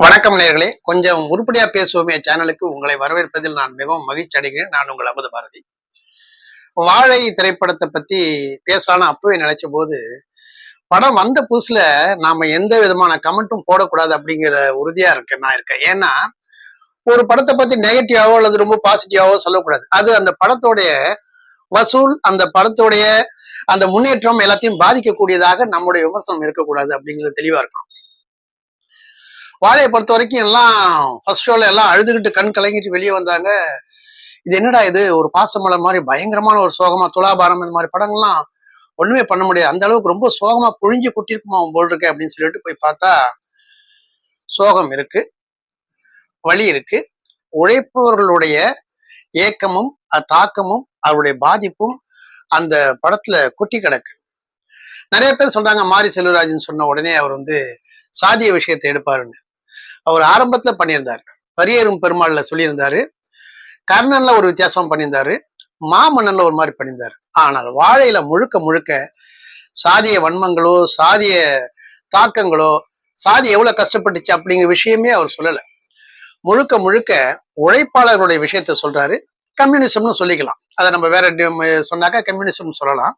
வணக்கம் நேயர்களே, கொஞ்சம் உருப்படியா பேசுவோமே சேனலுக்கு உங்களை வரவேற்பதில் நான் மிகவும் மகிழ்ச்சி அடைகிறேன். நான் உங்கள் அமுத பாரதி. வாழை திரைப்படத்தை பத்தி பேசலான்னு அப்பவே நினைச்ச போது, படம் வந்த புதுசுல நாம எந்த விதமான கமெண்ட்டும் போடக்கூடாது அப்படிங்கிற உறுதியா நான் இருக்கேன். ஏன்னா, ஒரு படத்தை பத்தி நெகட்டிவாவோ அல்லது ரொம்ப பாசிட்டிவாவோ சொல்லக்கூடாது. அது அந்த படத்தோடைய வசூல், அந்த படத்தோடைய அந்த முன்னேற்றம் எல்லாத்தையும் பாதிக்கக்கூடியதாக நம்முடைய விமர்சனம் இருக்கக்கூடாது அப்படிங்கிறது தெளிவா இருக்கணும். வாழையை பொறுத்த வரைக்கும் எல்லாம் ஃபர்ஸ்ட் ஷோல எல்லாம் அழுதுகிட்டு கண் கலங்கிட்டு வெளியே வந்தாங்க. இது என்னடா இது, ஒரு பாசமலர் மாதிரி பயங்கரமான ஒரு சோகமா, துலாபாரம் இந்த மாதிரி படங்கள்லாம் ஒண்ணுமே பண்ண முடியாது, அந்த அளவுக்கு ரொம்ப சோகமா புழிஞ்சு கொட்டிருக்குமா அவன் போல் இருக்கு அப்படின்னு சொல்லிட்டு போய் பார்த்தா சோகம் இருக்கு, வலி இருக்கு, உழைப்பவர்களுடைய ஏக்கமும் தாக்கமும் அவருடைய பாதிப்பும் அந்த படத்துல கொட்டி கிடக்கு. நிறைய பேர் சொல்றாங்க மாரி செல்வராஜன் சொன்ன உடனே அவர் சாதிய விஷயத்தை எடுப்பாருன்னு. அவர் ஆரம்பத்துல பண்ணியிருந்தாரு, பரியேறும் பெருமாள்ல சொல்லியிருந்தாரு, கர்ணன்ல ஒரு வித்தியாசம் பண்ணியிருந்தாரு, மாமன்னன்ல ஒரு மாதிரி பண்ணியிருந்தாரு. ஆனால் வாழையில முழுக்க முழுக்க சாதிய வன்மங்களோ, சாதிய தாக்கங்களோ, சாதி எவ்வளவு கஷ்டப்பட்டுச்சு அப்படிங்கிற விஷயமே அவர் சொல்லல. முழுக்க முழுக்க உழைப்பாளர்களுடைய விஷயத்த சொல்றாரு. கம்யூனிசம்னு சொல்லிக்கலாம், அதை நம்ம வேற சொன்னாக்கா கம்யூனிசம் சொல்லலாம்.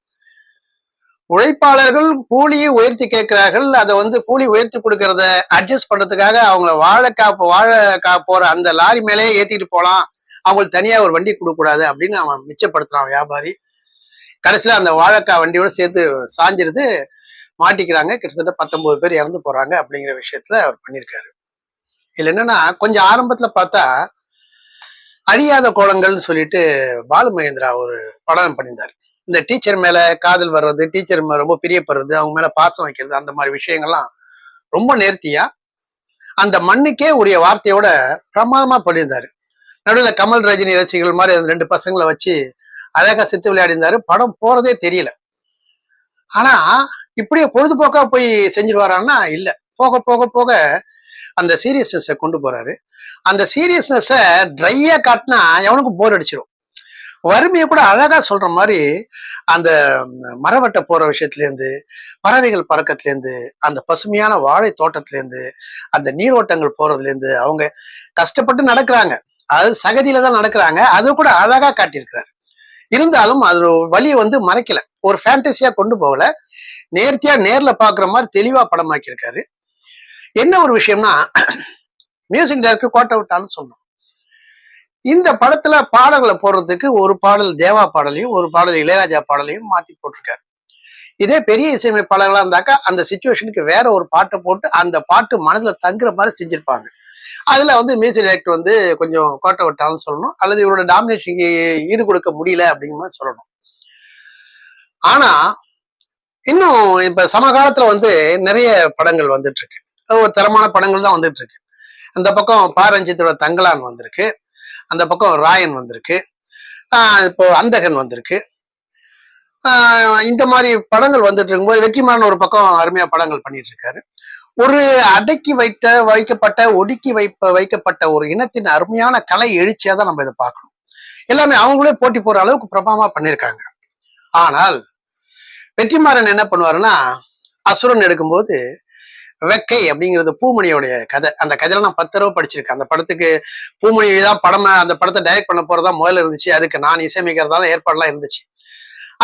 உழைப்பாளர்கள் கூலியை உயர்த்தி கேட்கிறார்கள், அதை கூலி உயர்த்தி கொடுக்கறத அட்ஜஸ்ட் பண்றதுக்காக அவங்கள வாழ போற அந்த லாரி மேலேயே ஏத்திட்டு போலாம், அவங்களுக்கு தனியா ஒரு வண்டி கொடுக்க கூடாது அப்படின்னு அவன் மிச்சப்படுத்துறான் வியாபாரி. கடைசியில அந்த வாழைக்காய் வண்டியோட சேர்த்து சாஞ்சிருது, மாட்டிக்கிறாங்க. கிட்டத்தட்ட 19 பேர் இறந்து போறாங்க அப்படிங்கிற விஷயத்துல அவர் பண்ணியிருக்காரு. இதுல என்னன்னா, கொஞ்சம் ஆரம்பத்துல பார்த்தா அழியாத கோலங்கள்னு சொல்லிட்டு பாலு மகேந்திரா ஒரு படம் பண்ணியிருந்தாரு. இந்த டீச்சர் மேல காதல் வர்றது, டீச்சர் ரொம்ப பிரியப்படுறது, அவங்க மேல பாசம் வைக்கிறது, அந்த மாதிரி விஷயங்கள்லாம் ரொம்ப நேர்த்தியா அந்த மண்ணுக்கே உரிய வார்த்தையோட பிரமாதமா பண்ணியிருந்தாரு. நடுவில் கமல் ரஜினி ரசிகர்கள் மாதிரி அந்த 2 பசங்களை வச்சு அழகா சித்து விளையாடிருந்தாரு. படம் போறதே தெரியல. ஆனா இப்படியே பொழுதுபோக்கா போய் செஞ்சிருவாரான்னா இல்ல, போக போக போக அந்த சீரியஸ்னஸை கொண்டு போறாரு. அந்த சீரியஸ்னஸை ட்ரையா காட்டினா எவனுக்கும் போர் அடிச்சிடும். வறுமையை கூட அழகா சொல்ற மாதிரி அந்த மரவட்ட போற விஷயத்துல இருந்து, பறவைகள் பறக்கத்துல இருந்து, அந்த பசுமையான வாழை தோட்டத்துல இருந்து, அந்த நீரோட்டங்கள் போறதுல இருந்து, அவங்க கஷ்டப்பட்டு நடக்கிறாங்க, அது சகதியில தான் நடக்கிறாங்க, அது கூட அழகா காட்டியிருக்கிறாரு. இருந்தாலும் அது வழி மறைக்கல, ஒரு ஃபேண்டசியா கொண்டு போகல, நேர்த்தியா நேர்ல பாக்குற மாதிரி தெளிவா படமாக்கியிருக்காரு. என்ன ஒரு விஷயம்னா, மியூசிக் டைரக்டர் கோட்டை விட்டான்னு சொன்னோம். இந்த படத்துல பாடல்களை போடுறதுக்கு ஒரு பாடல் தேவா பாடலையும் ஒரு பாடல் இளையராஜா பாடலையும் மாத்தி போட்டிருக்காரு. இதே பெரிய இசையமைப்பாளர்களா இருந்தாக்கா அந்த சிச்சுவேஷனுக்கு வேற ஒரு பாட்டை போட்டு அந்த பாட்டு மனதுல தங்குற மாதிரி செஞ்சிருப்பாங்க. அதுல மியூசிக் டைரக்டர் கொஞ்சம் கோட்டை விட்டாலும் சொல்லணும், அல்லது இவரோட டாமினேஷனுக்கு ஈடு கொடுக்க முடியல அப்படிங்கிற மாதிரி சொல்லணும். ஆனா இன்னும் இப்ப சமகாலத்துல நிறைய படங்கள் வந்துட்டு இருக்கு, ஒரு தரமான படங்கள் தான் வந்துட்டு இருக்கு. அந்த பக்கம் பா ரஞ்சித்தோட தங்கலான் வந்திருக்கு, அந்த பக்கம் ராயன் வந்திருக்கு, இப்போ அந்தகன் வந்திருக்கு. இந்த மாதிரி படங்கள் வந்துட்டு இருக்கும்போது வெற்றிமாறன் ஒரு பக்கம் அருமையா படங்கள் பண்ணிட்டு இருக்காரு. ஒரு அடக்கி ஒடுக்கி வைக்கப்பட்ட ஒரு இனத்தின் அருமையான கலை எழுச்சியா தான் நம்ம இதை பார்க்கணும். எல்லாமே அவங்களே போட்டி போற அளவுக்கு பிரபலமா பண்ணியிருக்காங்க. ஆனால் வெற்றிமாறன் என்ன பண்ணுவாருன்னா, அசுரன் எடுக்கும்போது வெக்கை அப்படிங்கிறது பூமணியோடைய கதை. அந்த கதையில நான் 10 தடவை படிச்சிருக்கேன். அந்த படத்துக்கு பூமணி தான் படமா அந்த படத்தை டைரக்ட் பண்ண போறதா முதல்ல இருந்துச்சு. அதுக்கு நான் இசையமைக்கிறதால ஏற்பாடுலாம் இருந்துச்சு.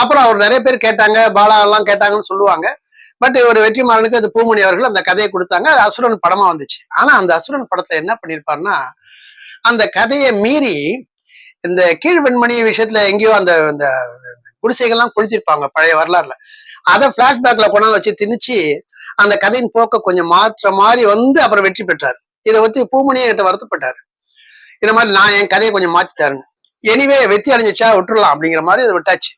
அப்புறம் அவர் நிறைய பேர் கேட்டாங்க, பாலா எல்லாம் கேட்டாங்கன்னு சொல்லுவாங்க. பட் ஒரு வெற்றிமாறனுக்கு அது பூமணி அவர்கள் அந்த கதையை கொடுத்தாங்க, அது அசுரன் படமா வந்துச்சு. ஆனா அந்த அசுரன் படத்தை என்ன பண்ணிருப்பாருன்னா, அந்த கதையை மீறி இந்த கீழ்வெண்மணி விஷயத்துல எங்கேயோ அந்த குடிசைகள்லாம் குளிச்சிருப்பாங்க பழைய வரலாறுல, அதை பிளாஷ்பேக்ல கொண்டாந்து வச்சு திணிச்சு அந்த கதையின் போக்க கொஞ்சம் மாற்ற மாதிரி அப்புறம் வெற்றி பெற்றார். இதை பூமணியே கிட்ட வருத்தப்பட்டாரு, இந்த மாதிரி நான் என் கதையை கொஞ்சம் மாத்திட்டாருன்னு. எனிவே வெற்றி அடைஞ்சிச்சா விட்டுடலாம் அப்படிங்கிற மாதிரி அதை விட்டாச்சு.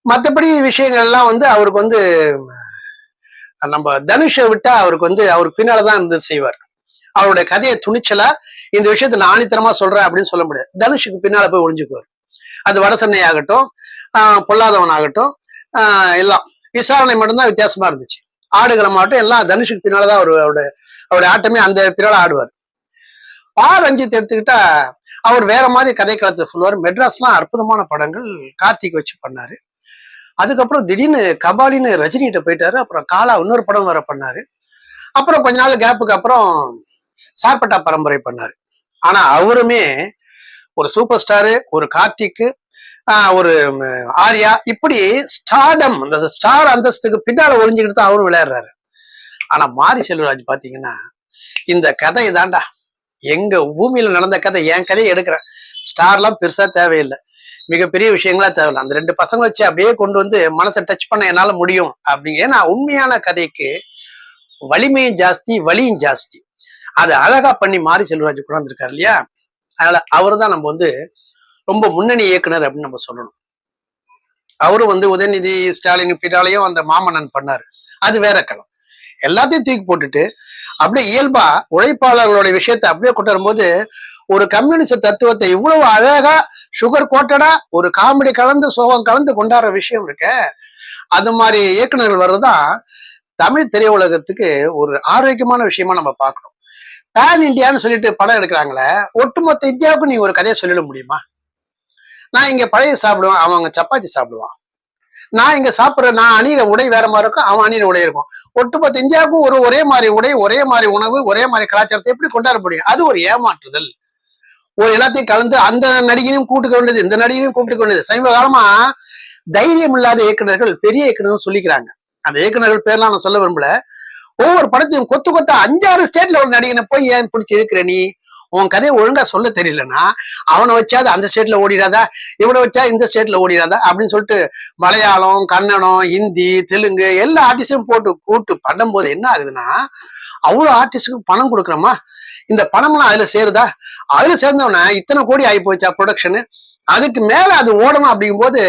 மற்றபடி விஷயங்கள் எல்லாம் அவருக்கு நம்ம தனுஷை விட்டா அவருக்கு அவருக்கு பின்னாலதான் இருந்து செய்வார். அவருடைய கதையை துணிச்சலா இந்த விஷயத்த நான் ஆணித்தரமா சொல்றேன் அப்படின்னு சொல்ல முடியாது. தனுஷுக்கு பின்னால போய் ஒழிஞ்சுக்குவார். அது வடசென்னை ஆகட்டும், பொல்லாதவன் ஆகட்டும், எல்லாம் விசாரணை மட்டும்தான் வித்தியாசமா இருந்துச்சு. ஆடுகளம் ஆகட்டும் எல்லாம் தனுஷுக்கு பின்னாலதான் அவருடைய ஆட்டமே அந்த பின்னால ஆடுவார். பா ரஞ்சித் எடுத்துக்கிட்டா அவர் வேற மாதிரி கதை களத்தை சொல்லுவார். மெட்ராஸ்லாம் அற்புதமான படங்கள் கார்த்திக் வச்சு பண்ணாரு. அதுக்கப்புறம் திடீர்னு கபாலின்னு ரஜினிகிட்ட போயிட்டாரு. அப்புறம் காலா இன்னொரு படம் வேற பண்ணாரு. அப்புறம் கொஞ்ச நாள் கேப்புக்கு அப்புறம் சார்பட்டா பரம்பரை பண்ணாரு. ஆனா அவருமே ஒரு சூப்பர் ஸ்டாரு, ஒரு கார்த்திக், ஒரு ஆர்யா, இப்படி ஸ்டார்டம், அந்த ஸ்டார் அந்தஸ்துக்கு பின்னால ஒளிஞ்சுக்கிட்டு தான் அவரும் விளையாடுறாரு. ஆனா மாரி செல்வராஜ் பாத்தீங்கன்னா இந்த கதை தான்டா, எங்க பூமியில நடந்த கதை, என் கதையை எடுக்கிறேன். ஸ்டார்லாம் பெருசா தேவையில்லை, மிகப்பெரிய விஷயங்களா தேவையில்லை, அந்த 2 பசங்க வச்சு அப்படியே கொண்டு வந்து மனசை டச் பண்ண என்னால முடியும் அப்படிங்க. ஏன்னா உண்மையான கதைக்கு வலிமையும் ஜாஸ்தி, வலியும் ஜாஸ்தி. அதை அழகா பண்ணி மாரி செல்வராஜ் கொண்டாந்துருக்காரு இல்லையா. அதனால அவரு தான் நம்ம வந்து ரொம்ப முன்னணி இயக்குனர் அப்படின்னு நம்ம சொல்லணும். அவரும் வந்து உதயநிதி ஸ்டாலின் பின்னாலையும் அந்த மாமன்னன் பண்ணாரு, அது வேற களம். எல்லாத்தையும் தூக்கி போட்டுட்டு அப்படியே இயல்பா உழைப்பாளர்களுடைய விஷயத்தை அப்படியே கொண்டு வரும்போது ஒரு கம்யூனிச தத்துவத்தை இவ்வளவு அழகா சுகர் கோட்டடா ஒரு காமெடி கலந்து சோகம் கலந்து கொண்டாடுற விஷயம் இருக்க. அது மாதிரி இயக்குநர்கள் வர்றதுதான் தமிழ் திரையுலகத்துக்கு ஒரு ஆரோக்கியமான விஷயமா நம்ம பார்க்கணும். பேன் இந்தியான்னு சொல்லிட்டு படம் எடுக்கிறாங்களே, ஒட்டுமொத்த இந்தியாவுக்கும் நீங்க ஒரு கதையை சொல்லிட முடியுமா? நான் இங்க பழைய சாப்பிடுவேன், அவங்க சப்பாத்தி சாப்பிடுவான். நான் இங்க சாப்பிடுற, நான் அணிகிற உடை வேற மாதிரி இருக்கும், அவன் அணிகிற உடை இருக்கும். ஒட்டுமொத்த இந்தியாவுக்கும் ஒரே மாதிரி உடை, ஒரே மாதிரி உணவு, ஒரே மாதிரி கலாச்சாரத்தை எப்படி கொண்டாட முடியும்? அது ஒரு ஏமாற்றுதல். ஒரு எல்லாத்தையும் கலந்து அந்த நடிகனையும் கூட்டுக்க வேண்டியது, இந்த நடிகனையும் கூப்பிட்டுக்க வேண்டியது. சமீப காலமா தைரியம் இல்லாத இயக்குநர்கள் பெரிய இயக்குநர்கள் சொல்லிக்கிறாங்க. அந்த இயக்குநர்கள் பேர்லாம் நான் சொல்ல விரும்பல. ஒவ்வொரு படத்தையும் கொத்து கொத்த 5-6 ஸ்டேட்ல ஒரு நடிகனை போய் ஏன் பிடிச்சி இழுக்கிற நீ? உன் கதையை ஒழுங்கா சொல்ல தெரியலன்னா அவனை வச்சாது அந்த ஸ்டேட்ல ஓடிடாதா, இவனை வச்சா இந்த ஸ்டேட்ல ஓடிடாதா அப்படின்னு சொல்லிட்டு மலையாளம், கன்னடம், ஹிந்தி, தெலுங்கு எல்லா ஆர்டிஸ்டும் போட்டு கூட்டு பண்ணும்போது என்ன ஆகுதுன்னா, அவ்வளவு ஆர்டிஸ்டுக்கு பணம் கொடுக்குறோமா, இந்த பணம்லாம் அதுல சேருதா? அதுல சேர்ந்தவன இத்தனை கோடி ஆகி போச்சா ப்ரொடக்ஷனு, அதுக்கு மேல அது ஓடணும் அப்படிங்கும் போது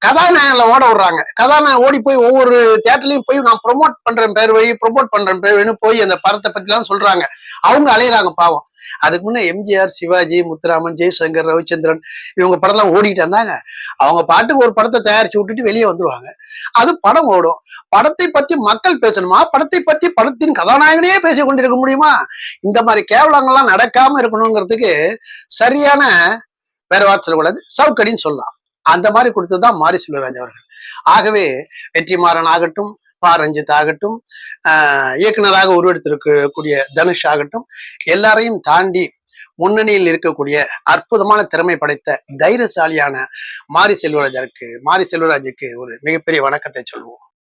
கதாநாயகன்ல ஓட விடுறாங்க. கதாநாயகன் ஓடி போய் ஒவ்வொரு தியேட்டர்லயும் போய் நான் ப்ரொமோட் பண்றேன் பேர் வழி, ப்ரொமோட் பண்றேன் பேர் வழின்னு போய் அந்த படத்தை பத்தி எல்லாம் சொல்றாங்க. அவங்க அலையிறாங்க பாவம். அதுக்கு முன்ன எம்ஜிஆர், சிவாஜி, முத்துராமன், ஜெய்சங்கர், ரவிச்சந்திரன் இவங்க படம் எல்லாம் ஓடிக்கிட்டு இருந்தாங்க. அவங்க பாட்டுக்கு ஒரு படத்தை தயாரிச்சு விட்டுட்டு வெளியே வந்துருவாங்க. அது படம் ஓடும். படத்தை பத்தி மக்கள் பேசணுமா, படத்தை பத்தி படத்தின் கதாநாயகனே பேசிக் கொண்டிருக்க முடியுமா? இந்த மாதிரி கேவலங்கள்லாம் நடக்காம இருக்கணுங்கிறதுக்கு சரியான, வேற வார்த்தை சொல்லக்கூடாது, சவுக்கடின்னு சொல்லலாம். அந்த மாதிரி கொடுத்ததுதான் மாரி செல்வராஜ் அவர்கள். ஆகவே வெற்றிமாறன் ஆகட்டும், பா ரஞ்சித் ஆகட்டும், இயக்குனராக உருவெடுத்திருக்கக்கூடிய தனுஷ் ஆகட்டும், எல்லாரையும் தாண்டி முன்னணியில் இருக்கக்கூடிய அற்புதமான திறமை படைத்த தைரியசாலியான மாரி செல்வராஜுக்கு ஒரு மிகப்பெரிய வணக்கத்தை சொல்வோம்.